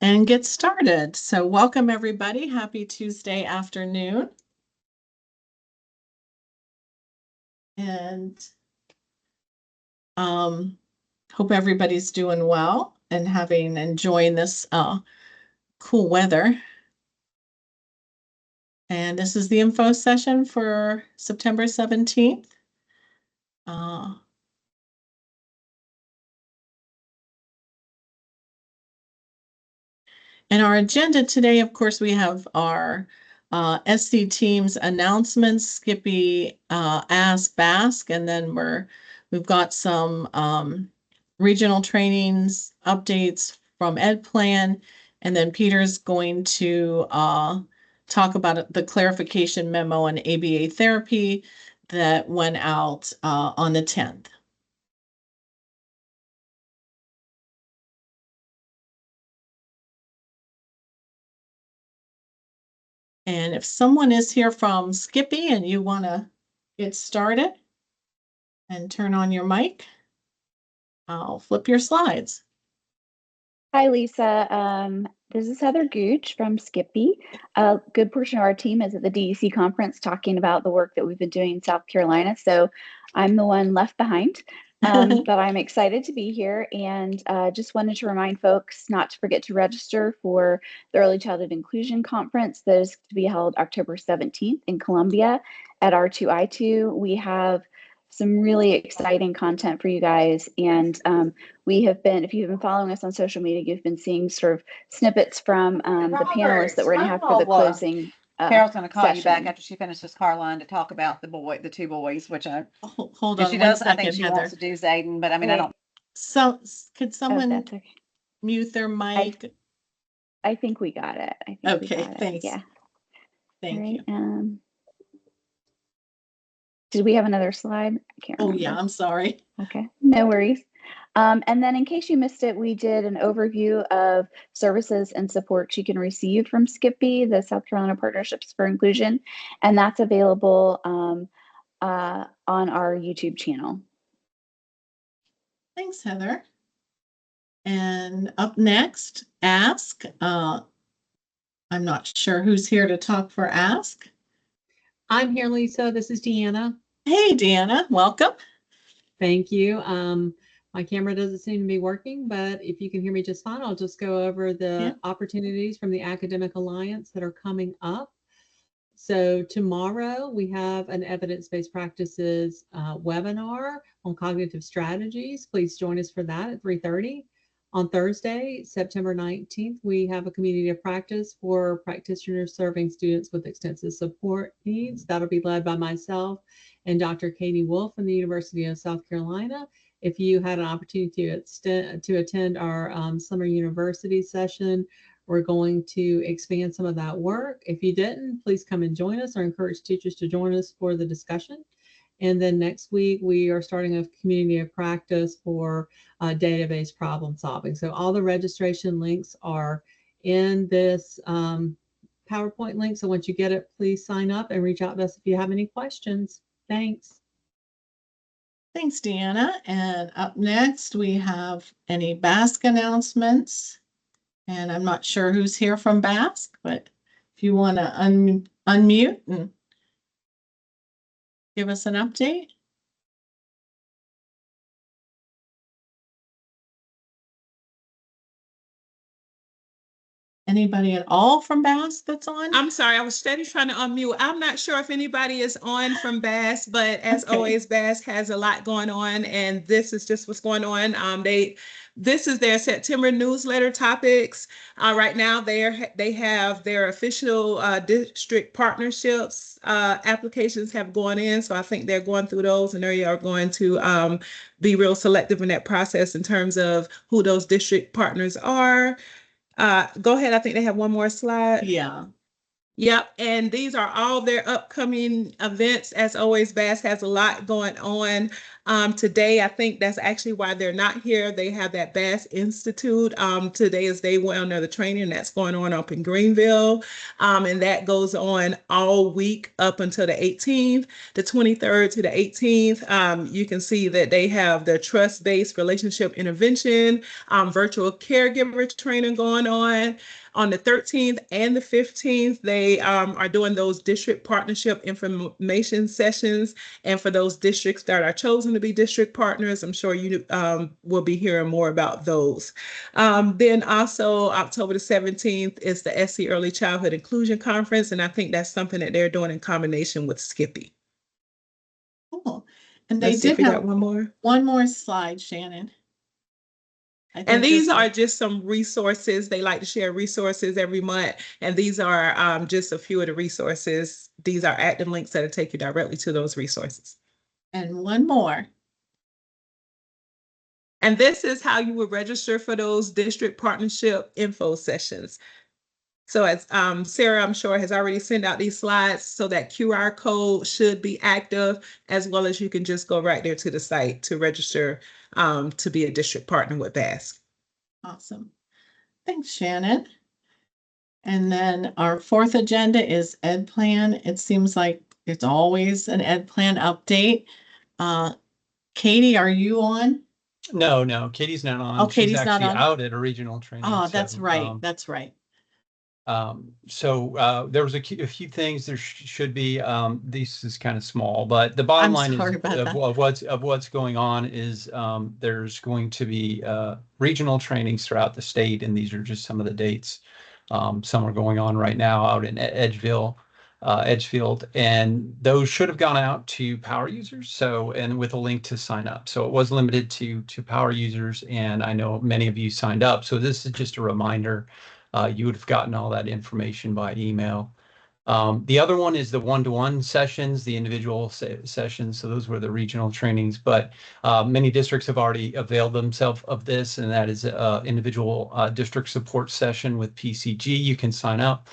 and get started. So welcome everybody. Happy Tuesday afternoon. And hope everybody's doing well and enjoying this cool weather. And this is the info session for September 17th. And our agenda today, of course, we have our SC team's announcements, Skippy, Ask, Basque, and then we've got some regional trainings, updates from Ed Plan, and then Peter's going to talk about the clarification memo on ABA therapy that went out on the 10th. And if someone is here from Skippy and you want to get started and turn on your mic, I'll flip your slides. Hi, Lisa. This is Heather Gooch from Skippy. A good portion of our team is at the DEC conference talking about the work that we've been doing in South Carolina. So I'm the one left behind, but I'm excited to be here and just wanted to remind folks not to forget to register for the Early Childhood Inclusion Conference that is to be held October 17th in Columbia at R2I2. We have some really exciting content for you guys. And we have been, if you've been following us on social media, you've been seeing sort of snippets from the panelists that we're going to have for the closing. Carol's going to call you back after she finishes Carline to talk about the two boys, which hold on. She does. I think she wants to do Zayden, but I mean, I don't. So could someone mute their mic? I think we got it. Okay, thanks. Yeah. Thank you. Did we have another slide? I can't remember. Oh yeah, I'm sorry. Okay, no worries. And then in case you missed it, we did an overview of services and support you can receive from Skippy, the South Carolina Partnerships for Inclusion, and that's available on our YouTube channel. Thanks, Heather. And up next, Ask. I'm not sure who's here to talk for Ask. I'm here, Lisa. This is Deanna. Hey, Deanna. Welcome. Thank you. My camera doesn't seem to be working, but if you can hear me just fine, I'll just go over the opportunities from the Academic Alliance that are coming up. So tomorrow we have an evidence-based practices webinar on cognitive strategies. Please join us for that at 3:30. On Thursday, September 19th, we have a community of practice for practitioners serving students with extensive support needs. That'll be led by myself and Dr. Katie Wolf from the University of South Carolina. If you had an opportunity to attend our summer university session, we're going to expand some of that work. If you didn't, please come and join us or encourage teachers to join us for the discussion. And then next week, we are starting a community of practice for database problem solving. So all the registration links are in this PowerPoint link. So once you get it, please sign up and reach out to us if you have any questions. Thanks. Thanks, Deanna. And up next, we have any Basque announcements. And I'm not sure who's here from Basque, but if you want to unmute and give us an update. Anybody at all from Basque that's on? I'm sorry, I was steady trying to unmute. I'm not sure if anybody is on from Basque, but as always, Basque has a lot going on, and this is just what's going on. This is their September newsletter topics. Right now, they have their official district partnerships applications have gone in, so I think they're going through those, and they are going to be real selective in that process in terms of who those district partners are. Go ahead. I think they have one more slide. Yeah. Yep. And these are all their upcoming events. As always, Basque has a lot going on. Today, I think that's actually why they're not here. They have that Bass Institute. Today is day one of the training that's going on up in Greenville. And that goes on all week up until the 18th, the 23rd to the 18th. You can see that they have the trust-based relationship intervention, virtual caregiver training going on. On the 13th and the 15th, they are doing those district partnership information sessions. And for those districts that are chosen to be district partners, I'm sure you will be hearing more about those. Then also October the 17th is the SC Early Childhood Inclusion Conference. And I think that's something that they're doing in combination with Skippy. Cool. And they Let's see if did we have got one more slide, Shannon. I think And these this are is- just some resources. They like to share resources every month. And these are just a few of the resources. These are active links that'll take you directly to those resources. and one more. And this is how you would register for those district partnership info sessions. So as Sarah, I'm sure, has already sent out these slides, so that QR code should be active, as well as you can just go right there to the site to register to be a district partner with BASC. Awesome. Thanks, Shannon. And then our fourth agenda is Ed Plan. It seems like it's always an Ed Plan update. Katie, are you on? No, Katie's not on. Oh, Katie's She's not actually on. out at a regional training. Oh, that's so, right. That's right. There was a few things. There should be. This is kind of small, but the bottom I'm line sorry is about that. of what's going on is there's going to be regional trainings throughout the state, and these are just some of the dates. Some are going on right now out in Edgefield, and those should have gone out to power users. So, and with a link to sign up. So it was limited to power users, and I know many of you signed up. So this is just a reminder. You would have gotten all that information by email. The other one is the one-to-one sessions, the individual sessions. So those were the regional trainings, but many districts have already availed themselves of this, and that is individual district support session with PCG. You can sign up.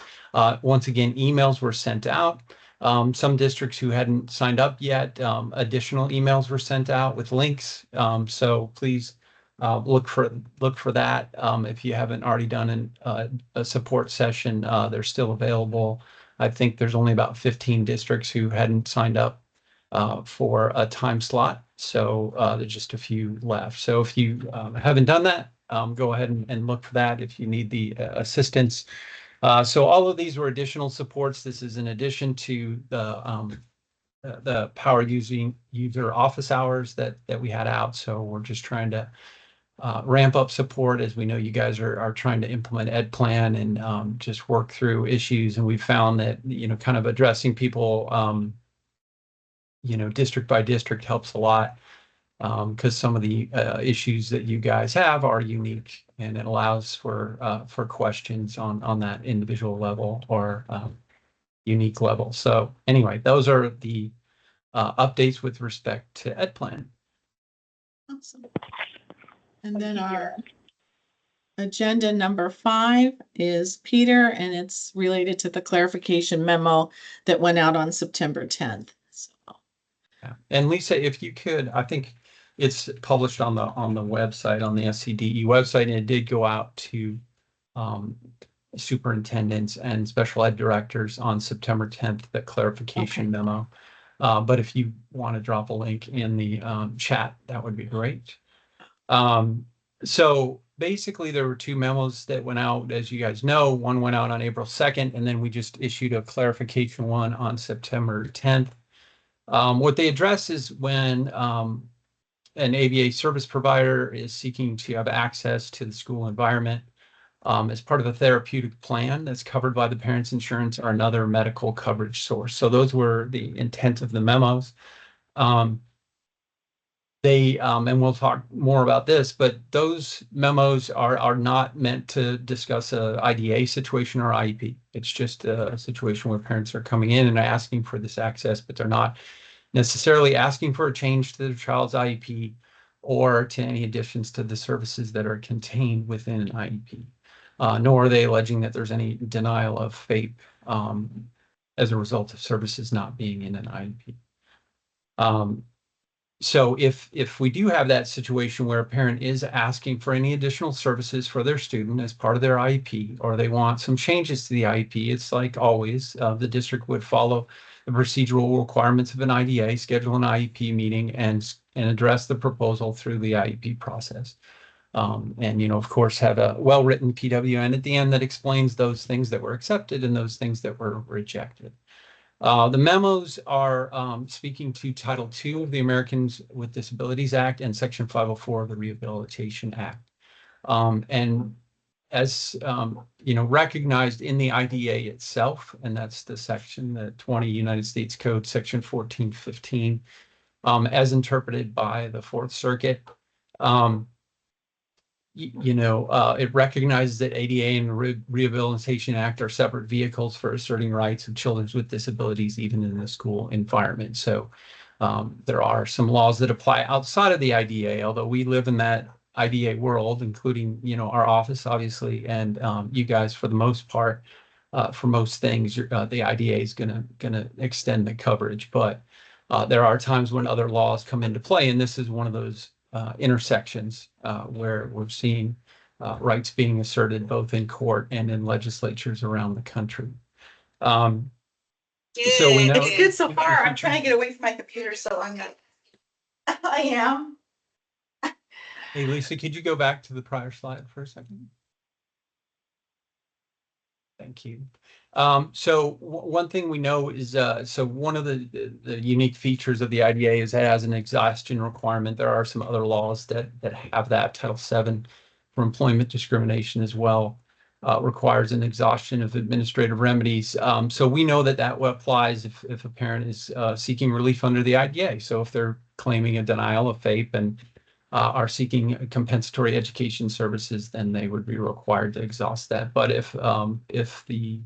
Once again, emails were sent out. Some districts who hadn't signed up yet, additional emails were sent out with links. So please look for that. If you haven't already done a support session, they're still available. I think there's only about 15 districts who hadn't signed up for a time slot. So there's just a few left. So if you haven't done that, go ahead and look for that if you need the assistance. So all of these were additional supports. This is in addition to the power user office hours that we had out. So we're just trying to ramp up support, as we know you guys are trying to implement Ed Plan and just work through issues. And we found that, kind of addressing people, district by district helps a lot, because some of the issues that you guys have are unique, and it allows for questions on that individual level or unique level. So anyway, those are the updates with respect to Ed Plan. Awesome. And then our agenda number 5 is Peter, and it's related to the clarification memo that went out on September 10th. So. Yeah. And Lisa, if you could, I think it's published on the website, on the SCDE website, and it did go out to superintendents and special ed directors on September 10th, the clarification memo. But if you want to drop a link in the chat, that would be great. So basically there were 2 memos that went out, as you guys know. One went out on April 2nd, and then we just issued a clarification one on September 10th. What they address is when an ABA service provider is seeking to have access to the school environment as part of a therapeutic plan that's covered by the parents' insurance or another medical coverage source. So those were the intent of the memos. And we'll talk more about this, but those memos are not meant to discuss a IDA situation or IEP. It's just a situation where parents are coming in and asking for this access, but they're not necessarily asking for a change to their child's IEP or to any additions to the services that are contained within an IEP, nor are they alleging that there's any denial of FAPE as a result of services not being in an IEP. So if we do have that situation where a parent is asking for any additional services for their student as part of their IEP, or they want some changes to the IEP, it's like always, the district would follow the procedural requirements of an IDA, schedule an IEP meeting, and address the proposal through the IEP process. And, of course, have a well-written PWN at the end that explains those things that were accepted and those things that were rejected. The memos are speaking to Title II of the Americans with Disabilities Act and Section 504 of the Rehabilitation Act. And as recognized in the IDA itself, and that's the section, the 20 United States Code, Section 1415, as interpreted by the Fourth Circuit. It recognizes that ADA and the Rehabilitation Act are separate vehicles for asserting rights of children with disabilities, even in the school environment. So there are some laws that apply outside of the IDA, although we live in that IDA world, including, our office, obviously, and you guys, for the most part, for most things, the IDA is gonna extend the coverage. But there are times when other laws come into play, and this is one of those intersections where we're seeing rights being asserted both in court and in legislatures around the country. So we know It's good so far. I'm trying to get away from my computer, so I'm gonna. I am. Hey, Lisa, could you go back to the prior slide for a second? Thank you. So one thing we know is, so one of the unique features of the IDA is it has an exhaustion requirement. There are some other laws that have that. Title VII for employment discrimination as well requires an exhaustion of administrative remedies. So we know that applies if a parent is seeking relief under the IDA. So if they're claiming a denial of FAPE and are seeking compensatory education services, then they would be required to exhaust that. But if the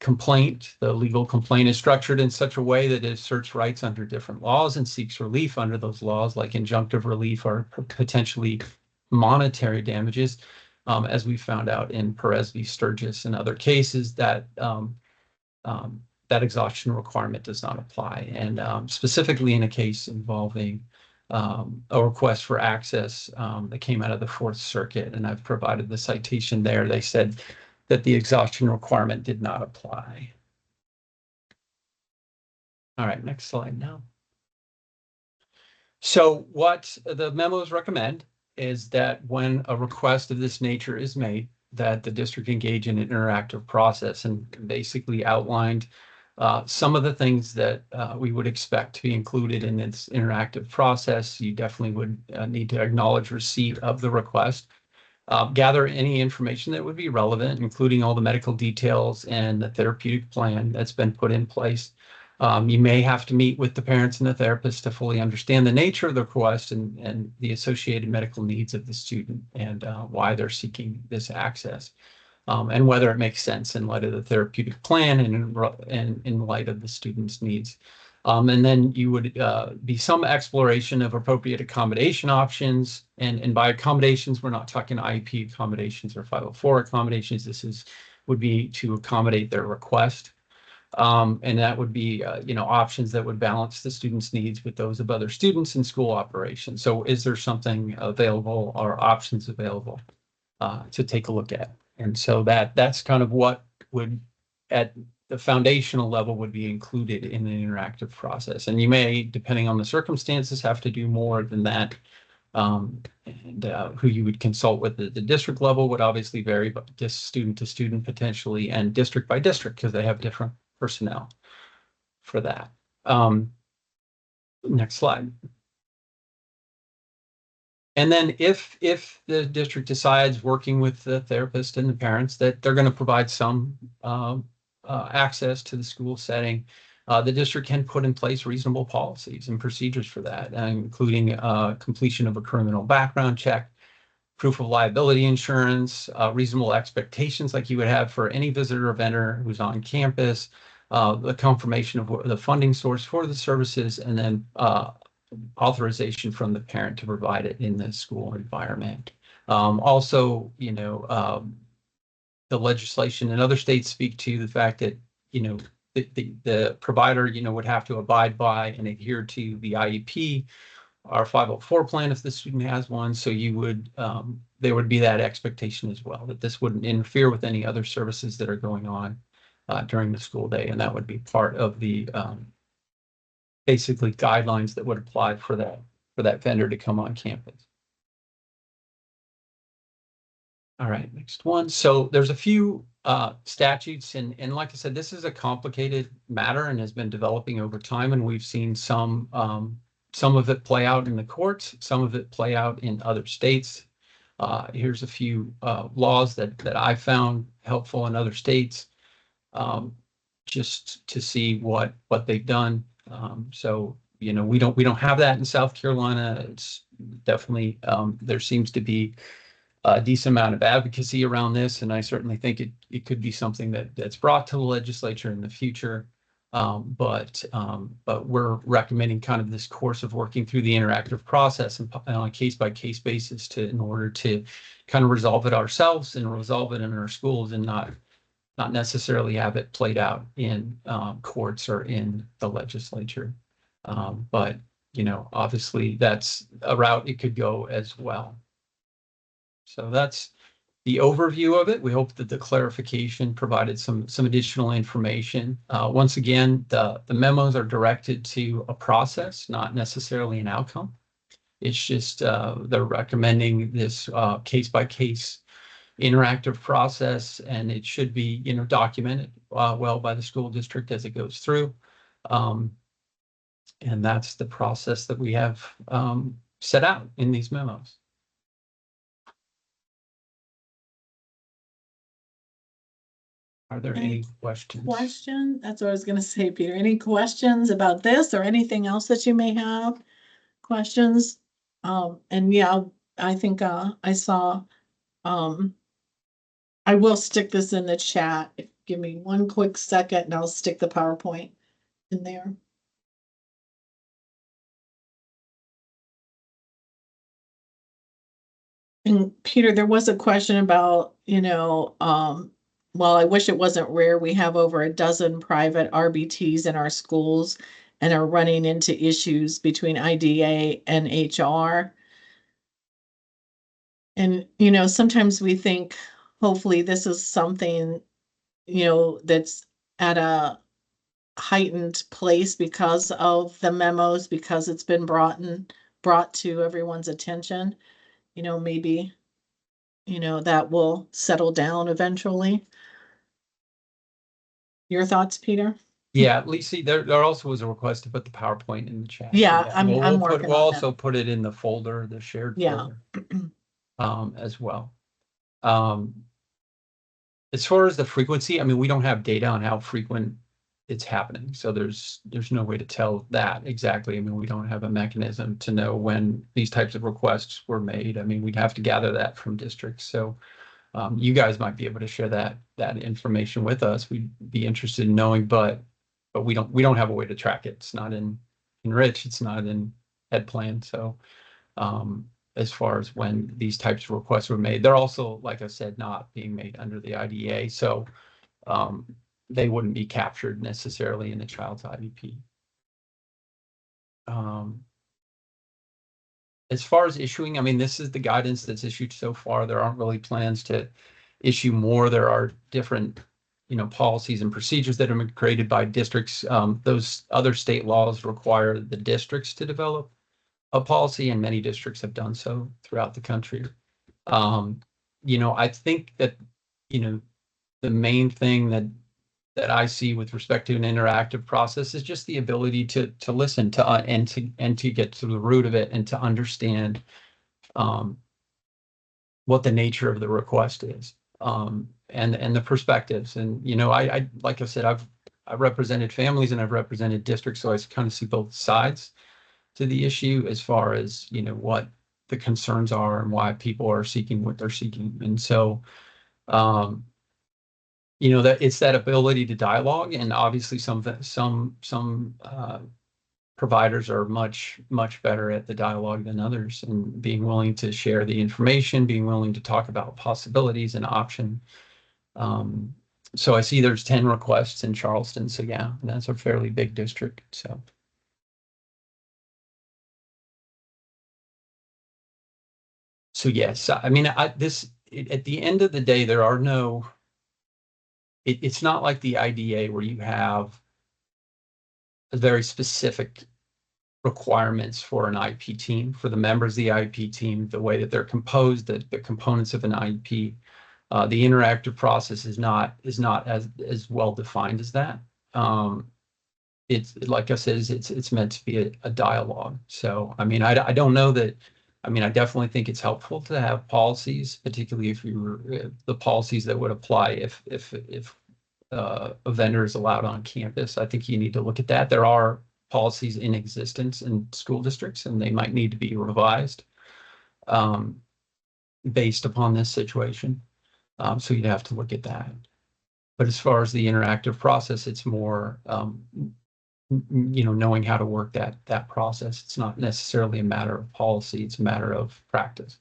complaint, the legal complaint, is structured in such a way that it asserts rights under different laws and seeks relief under those laws, like injunctive relief or potentially monetary damages, as we found out in Perez v. Sturgis and other cases, that that exhaustion requirement does not apply. And specifically in a case involving a request for access that came out of the Fourth Circuit, and I've provided the citation there. They said that the exhaustion requirement did not apply. All right, next slide now. So what the memos recommend is that when a request of this nature is made, that the district engage in an interactive process, and basically outlined some of the things that we would expect to be included in this interactive process. You definitely would need to acknowledge receipt of the request, gather any information that would be relevant, including all the medical details and the therapeutic plan that's been put in place. You may have to meet with the parents and the therapist to fully understand the nature of the request and the associated medical needs of the student, and why they're seeking this access. And whether it makes sense in light of the therapeutic plan and in light of the student's needs. And then you would be some exploration of appropriate accommodation options. And by accommodations, we're not talking IEP accommodations or 504 accommodations. This would be to accommodate their request. And that would be, options that would balance the student's needs with those of other students in school operations. So is there something available or options available to take a look at? And so that's kind of what would, at the foundational level, would be included in an interactive process. And you may, depending on the circumstances, have to do more than that. And who you would consult with at the district level would obviously vary, but just student to student potentially, and district by district, because they have different personnel for that. Next slide. And then if the district decides, working with the therapist and the parents, that they're going to provide some access to the school setting, the district can put in place reasonable policies and procedures for that, including completion of a criminal background check, proof of liability insurance, reasonable expectations like you would have for any visitor or vendor who's on campus, the confirmation of the funding source for the services, and then authorization from the parent to provide it in the school environment. Also, the legislation in other states speak to the fact that, the provider, would have to abide by and adhere to the IEP our 504 plan if the student has one. So you would, there would be that expectation as well, that this wouldn't interfere with any other services that are going on during the school day. And that would be part of the basically guidelines that would apply for that vendor to come on campus. All right, next one. So there's a few statutes, and like I said, this is a complicated matter and has been developing over time, and we've seen some of it play out in the courts, some of it play out in other states. Here's a few laws that I found helpful in other states, just to see what they've done. So we don't have that in South Carolina. It's definitely there seems to be a decent amount of advocacy around this, and I certainly think it could be something that's brought to the legislature in the future. But we're recommending kind of this course of working through the interactive process and on a case-by-case basis in order to kind of resolve it ourselves and resolve it in our schools, and not necessarily have it played out in courts or in the legislature. But obviously that's a route it could go as well. So that's the overview of it. We hope that the clarification provided some additional information. Once again, the memos are directed to a process, not necessarily an outcome. It's just they're recommending this case-by-case interactive process, and it should be documented well by the school district as it goes through. And that's the process that we have set out in these memos. Are there any questions? That's what I was going to say, Peter. Any questions about this or anything else that you may have? Questions? And yeah, I think I saw, I will stick this in the chat. Give me one quick second and I'll stick the PowerPoint in there. And Peter, there was a question about, well, I wish it wasn't rare. We have over a dozen private RBTs in our schools and are running into issues between IDA and HR. And, sometimes we think, hopefully this is something, that's at a heightened place because of the memos, because it's been brought to everyone's attention. Maybe, that will settle down eventually. Your thoughts, Peter? Yeah, Lisa, there also was a request to put the PowerPoint in the chat. Yeah, I'm working on We'll that. also put it in the folder, the shared Yeah. folder, as well. As far as the frequency, I mean, we don't have data on how frequent it's happening, so there's no way to tell that exactly. I mean, we don't have a mechanism to know when these types of requests were made. I mean, we'd have to gather that from districts. So you guys might be able to share that information with us. We'd be interested in knowing, but we don't have a way to track it. It's not in Rich, it's not in EdPlan. So as far as when these types of requests were made, they're also, like I said, not being made under the IDEA. So they wouldn't be captured necessarily in the child's IEP. As far as issuing, I mean, this is the guidance that's issued so far. There aren't really plans to issue more. There are different, policies and procedures that have been created by districts. Those other state laws require the districts to develop a policy, and many districts have done so throughout the country. I think that, the main thing that I see with respect to an interactive process is just the ability to listen to and to get to the root of it and to understand what the nature of the request is, and the perspectives. And I like I said, I've represented families and I've represented districts, so I kind of see both sides to the issue as far as what the concerns are and why people are seeking what they're seeking. And so that it's that ability to dialogue, and obviously some providers are much better at the dialogue than others, and being willing to share the information, being willing to talk about possibilities and options. So I see there's 10 requests in Charleston. So yeah, that's a fairly big district. So So yes, I mean, at the end of the day, there are no, it's not like the IDA where you have a very specific requirements for an IEP team, for the members of the IEP team, the way that they're composed, the components of an IEP. The interactive process is not as well defined as that. It's like I said, it's meant to be a dialogue. So I mean, I don't know that. I mean, I definitely think it's helpful to have policies, particularly if you were the policies that would apply if a vendor is allowed on campus. I think you need to look at that. There are policies in existence in school districts, and they might need to be revised based upon this situation. So you'd have to look at that. But as far as the interactive process, it's more, knowing how to work that process. It's not necessarily a matter of policy. It's a matter of practice.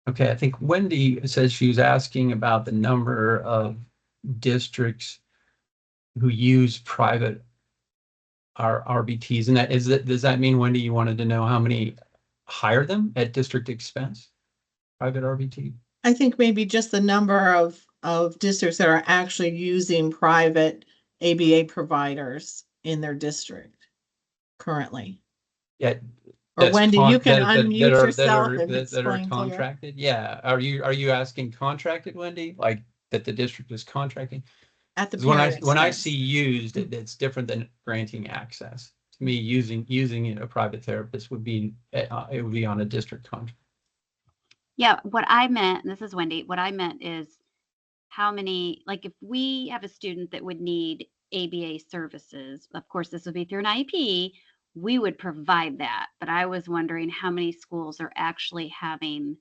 Okay, I think Wendy says she was asking about the number of districts who use private RBTs, and does that mean, Wendy, you wanted to know how many hire them at district expense? Private RBT? I think maybe just the number of districts that are actually using private ABA providers in their district currently. Yeah. Or Wendy, you can that unmute are- yourself and that are explain clear. contracted. Yeah. Are you asking contracted, Wendy? Like that the district is contracting? At the 'Cause when I parent see expense. used, it's different than granting access. To me, using a private therapist would be it would be on a district contract. Yeah, what I meant, and this is Wendy, what I meant is how many, like if we have a student that would need ABA services, of course, this would be through an IEP, we would provide that. But I was wondering how many schools are actually having,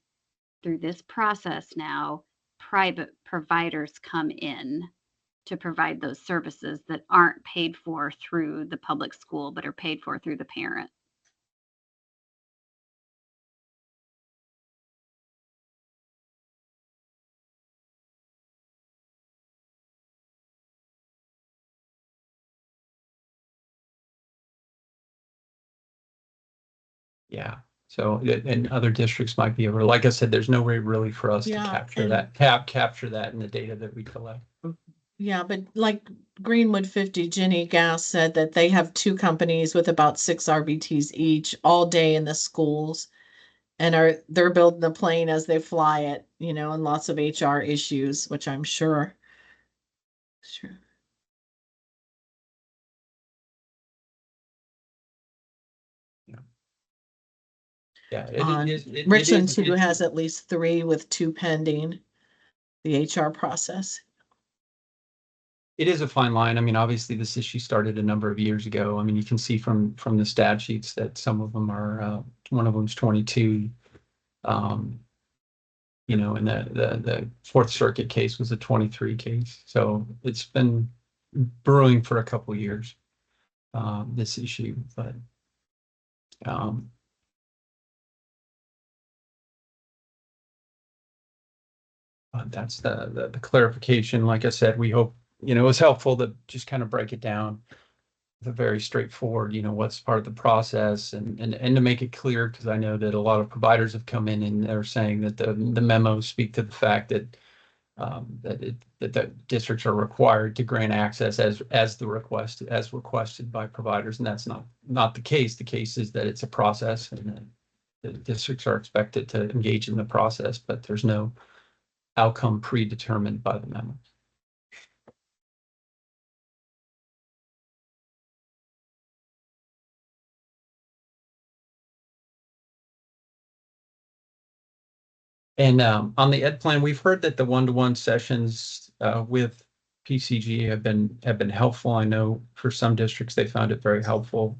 through this process now, private providers come in to provide those services that aren't paid for through the public school, but are paid for through the parent. Yeah. So and other districts might be able, like I said, there's no way really for us to Yeah, capture and- that capture that in the data that we collect. Yeah, but like Greenwood 50, Ginny Gass said that they have 2 companies with about 6 RBTs each all day in the schools. And they're building the plane as they fly it, and lots of HR issues, which I'm sure. Sure. Yeah. Richland too has at least 3 with 2 pending the HR process. It is a fine line. I mean, obviously, this issue started a number of years ago. I mean, you can see from the stat sheets that some of them are, one of them's 22. And the Fourth Circuit case was a 23 case. So it's been brewing for a couple of years, this issue. But that's the clarification. Like I said, we hope, it was helpful to just kind of break it down. The very straightforward, what's part of the process and to make it clear, because I know that a lot of providers have come in and they're saying that the memos speak to the fact that that the districts are required to grant access as requested by providers, and that's not the case. The case is that it's a process and that the districts are expected to engage in the process, but there's no outcome predetermined by the memos. And on the ed plan, we've heard that the one-to-one sessions with PCG have been helpful. I know for some districts they found it very helpful.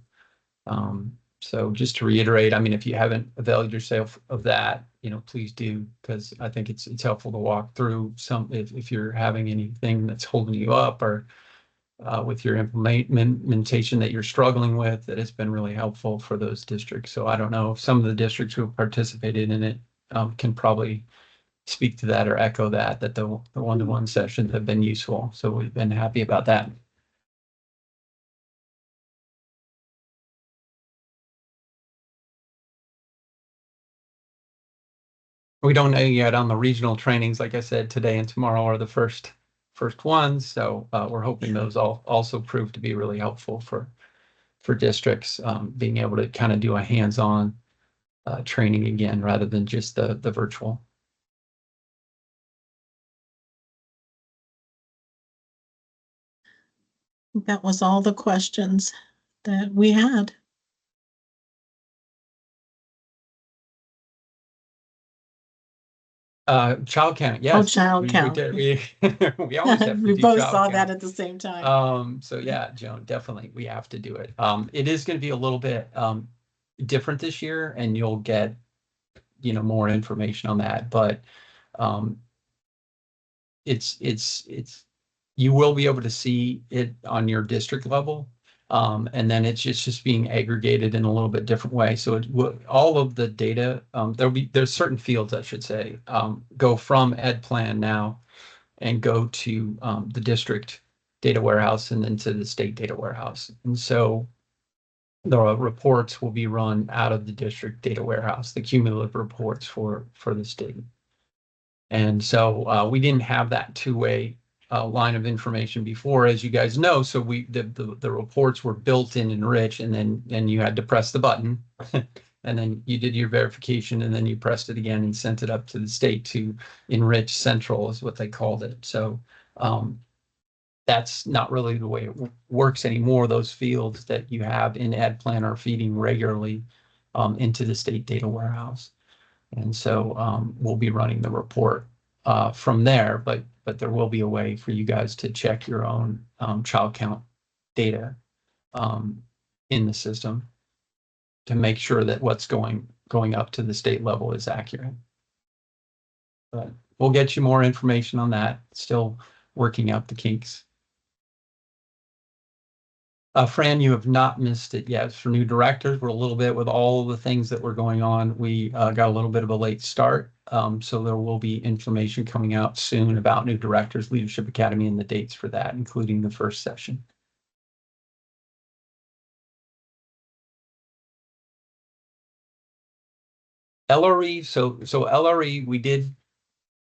So just to reiterate, I mean, if you haven't availed yourself of that, please do, because I think it's helpful to walk through some if you're having anything that's holding you up or with your implementation that you're struggling with, that it's been really helpful for those districts. So I don't know if some of the districts who have participated in it can probably speak to that or echo that the one-to-one sessions have been useful. So we've been happy about that. We don't know yet on the regional trainings. Like I said, today and tomorrow are the first ones. So we're hoping those all also prove to be really helpful for districts, being able to kind of do a hands-on training again rather than just the virtual. That was all the questions that we had. Child count, yes. child We count. we always have to We do both child saw count. that at the same time. So yeah, Joan, definitely we have to do it. It is going to be a little bit different this year, and you'll get, more information on that. But it's you will be able to see it on your district level. And then it's just being aggregated in a little bit different way. So all of the data, there's certain fields, I should say, go from EdPlan now and go to the district data warehouse and then to the state data warehouse. And so the reports will be run out of the district data warehouse, the cumulative reports for the state. And so we didn't have that two-way line of information before, as you guys know. So the reports were built in Enrich, and then you had to press the button, and then you did your verification, and then you pressed it again and sent it up to the state to Enrich Central, is what they called it. So that's not really the way it works anymore. Those fields that you have in EdPlan are feeding regularly into the state data warehouse. And so we'll be running the report from there, but there will be a way for you guys to check your own child count data in the system to make sure that what's going up to the state level is accurate. But we'll get you more information on that. Still working out the kinks. Fran, you have not missed it yet. For new directors, we're a little bit with all the things that were going on. We got a little bit of a late start. So there will be information coming out soon about new directors, Leadership Academy, and the dates for that, including the first session. LRE, so LRE, we did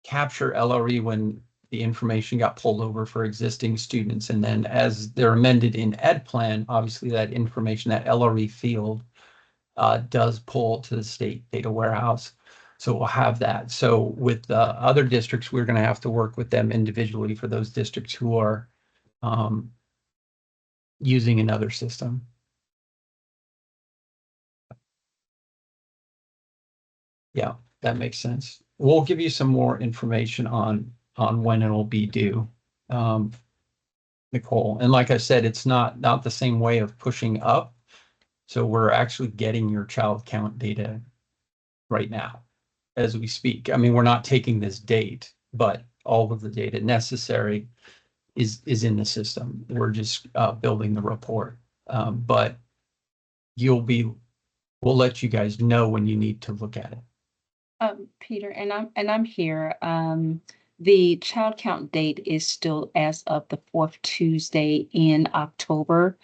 capture LRE when the information got pulled over for existing students. And then as they're amended in EdPlan, obviously that information, that LRE field does pull to the state data warehouse. So we'll have that. So with other districts, we're going to have to work with them individually for those districts who are using another system. Yeah, that makes sense. We'll give you some more information on when it'll be due, Nicole. And like I said, it's not the same way of pushing up. So we're actually getting your child count data right now as we speak. I mean, we're not taking this date, but all of the data necessary is in the system. We're just building the report. But we'll let you guys know when you need to look at it. Peter, and I'm here. The child count date is still as of the 4th Tuesday in October.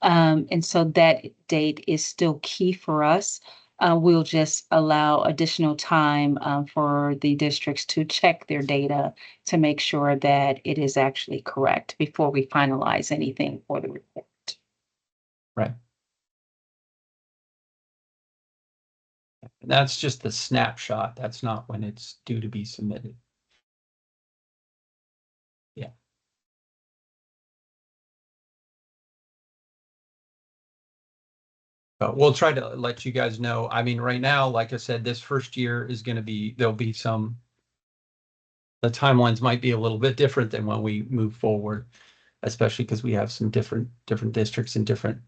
And so that date is still key for us. We'll just allow additional time for the districts to check their data to make sure that it is actually correct before we finalize anything for the report. Right. And that's just the snapshot. That's not when it's due to be submitted. Yeah. But we'll try to let you guys know. I mean, right now, like I said, this first year is going to be, there'll be some, the timelines might be a little bit different than when we move forward, especially because we have some different districts and different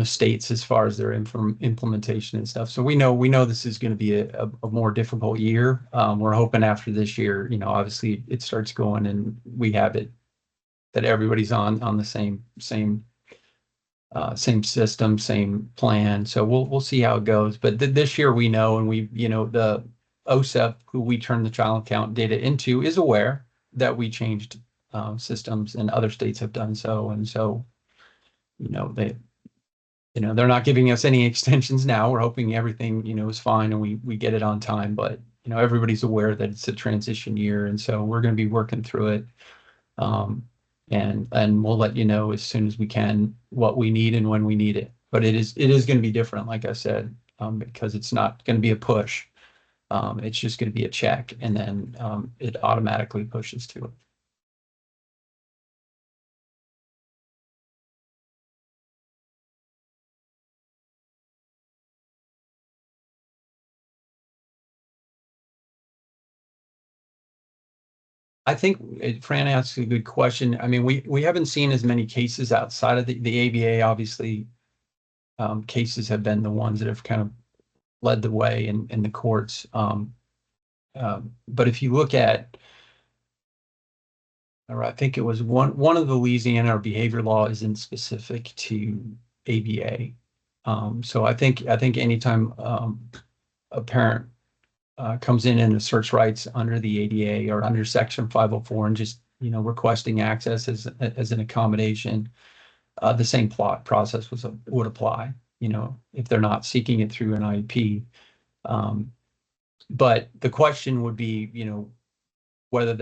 states as far as their implementation and stuff. So we know this is going to be a more difficult year. We're hoping after this year, obviously it starts going and we have it that everybody's on the same system, same plan. So we'll see how it goes. But this year we know, and the OSEP, who we turn the child count data into, is aware that we changed systems and other states have done so. And so, they're not giving us any extensions now. We're hoping everything, is fine and we get it on time, but, everybody's aware that it's a transition year. And so we're going to be working through it. And we'll let you know as soon as we can what we need and when we need it. But it is going to be different, like I said, because it's not going to be a push. It's just going to be a check, and then it automatically pushes to it. I think Fran asked a good question. I mean, we haven't seen as many cases outside of the ABA. Obviously, cases have been the ones that have kind of led the way in the courts. But if you look at, or I think it was one of the Louisiana behavior law isn't specific to ABA. So I think anytime a parent comes in and asserts rights under the ADA or under Section 504 and just requesting access as an accommodation, the same process would apply. If they're not seeking it through an IEP. But the question would be, whether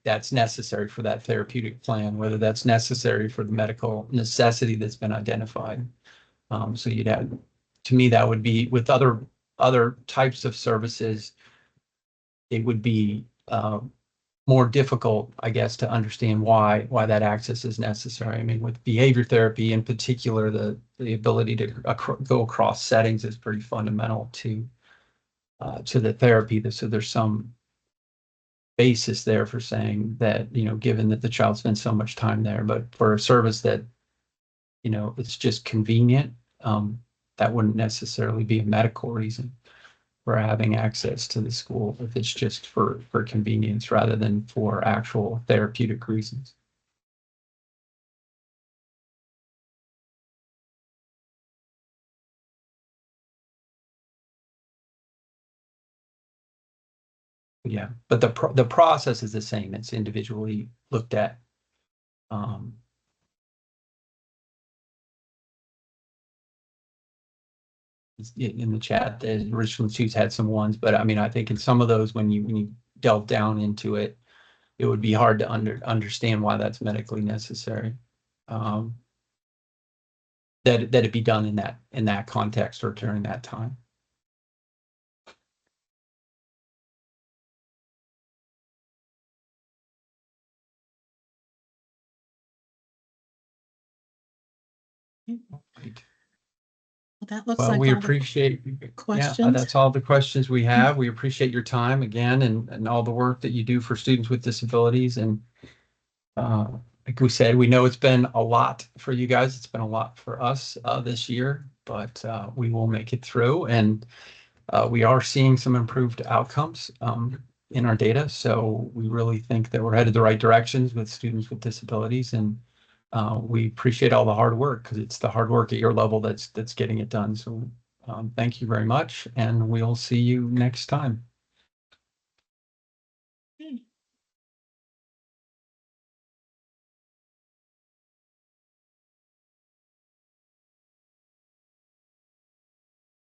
that's necessary for that therapeutic plan, whether that's necessary for the medical necessity that's been identified. So you'd have, to me, that would be with other types of services, it would be more difficult, I guess, to understand why that access is necessary. I mean, with behavior therapy in particular, the ability to go across settings is pretty fundamental to the therapy. So there's some basis there for saying that, given that the child spends so much time there, but for a service that, it's just convenient, that wouldn't necessarily be a medical reason for having access to the school if it's just for convenience rather than for actual therapeutic reasons. Yeah, but the process is the same. It's individually looked at. In the chat, the Richland Shoes had some ones, but I mean, I think in some of those, when you delve down into it, it would be hard to understand why that's medically necessary. That it be done in that context or during that time. Right. That looks Well, like we all the appreciate questions. that's all the questions we have. We appreciate your time again and all the work that you do for students with disabilities. And like we said, we know it's been a lot for you guys. It's been a lot for us this year, but we will make it through. And we are seeing some improved outcomes in our data. So we really think that we're headed the right directions with students with disabilities. And we appreciate all the hard work, because it's the hard work at your level that's getting it done. So thank you very much, and we'll see you next time.